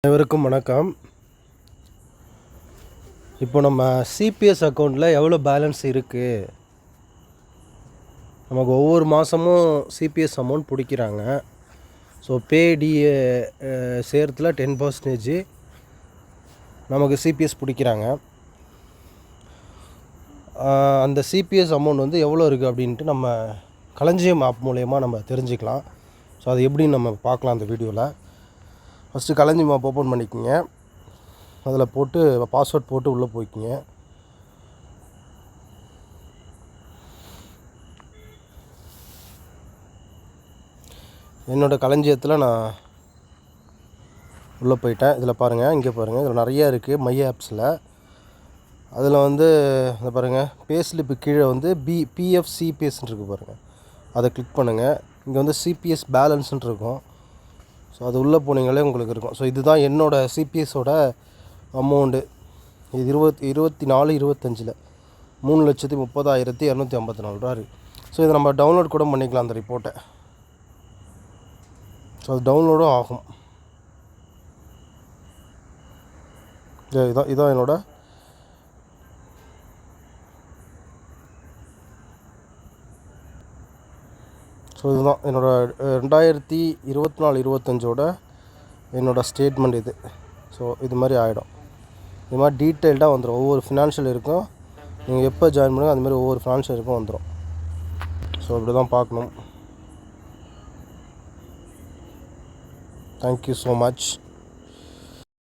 அனைவருக்கும் வணக்கம். இப்போ நம்ம சிபிஎஸ் அக்கௌண்ட்டில் எவ்வளோ பேலன்ஸ் இருக்குது, நமக்கு ஒவ்வொரு மாதமும் சிபிஎஸ் அமௌண்ட் பிடிக்கிறாங்க. ஸோ பேடிஏ சேர்த்துல 10% நமக்கு சிபிஎஸ் பிடிக்கிறாங்க. அந்த சிபிஎஸ் அமௌண்ட் வந்து எவ்வளோ இருக்குது அப்படின்ட்டு நம்ம களஞ்சியம் ஆப் மூலயமா நம்ம தெரிஞ்சுக்கலாம். ஸோ அது எப்படின்னு நம்ம பார்க்கலாம் அந்த வீடியோவில். ஃபஸ்ட்டு களஞ்சியம் ஆப் ஓப்பன் பண்ணிக்கோங்க. அதில் போட்டு பாஸ்வேர்ட் போட்டு உள்ளே போய்க்குங்க. என்னோடய களஞ்சியத்தில் நான் உள்ளே போயிட்டேன். இதில் பாருங்கள், இங்கே பாருங்கள், இதில் நிறையா இருக்குது மை ஆப்ஸில். அதில் வந்து இந்த பாருங்கள், பேஸ்லிப்பு கீழே வந்து பிஎஃப் சிபிஎஸ்ன்னு இருக்குது பாருங்கள், அதை கிளிக் பண்ணுங்கள். இங்கே வந்து சிபிஎஸ் பேலன்ஸ்ன்னு இருக்கும். ஸோ அது உள்ளே போனீங்களே உங்களுக்கு இருக்கும். ஸோ இதுதான் என்னோடய சிபிஎஸோட அமௌண்ட்டு. இது 24/25 3,30,254 ரூபா இருக்குது. ஸோ இதை நம்ம டவுன்லோட் கூட பண்ணிக்கலாம் அந்த ரிப்போர்ட்டை. ஸோ அது டவுன்லோடும் ஆகும். இதான் என்னோட ஸோ இதுதான் என்னோடய 2024-25 என்னோடய ஸ்டேட்மெண்ட் இது. ஸோ இது மாதிரி ஆகிடும். இது மாதிரி டீட்டெயில்டாக வந்துடும். ஒவ்வொரு ஃபினான்ஷியல் இருக்கும், நீங்கள் எப்போ ஜாயின் பண்ணுங்க அதுமாதிரி ஒவ்வொரு ஃபினான்ஷியல் இருக்கும் வந்துடும். ஸோ இப்படி தான் பார்க்கணும். Thank you so much.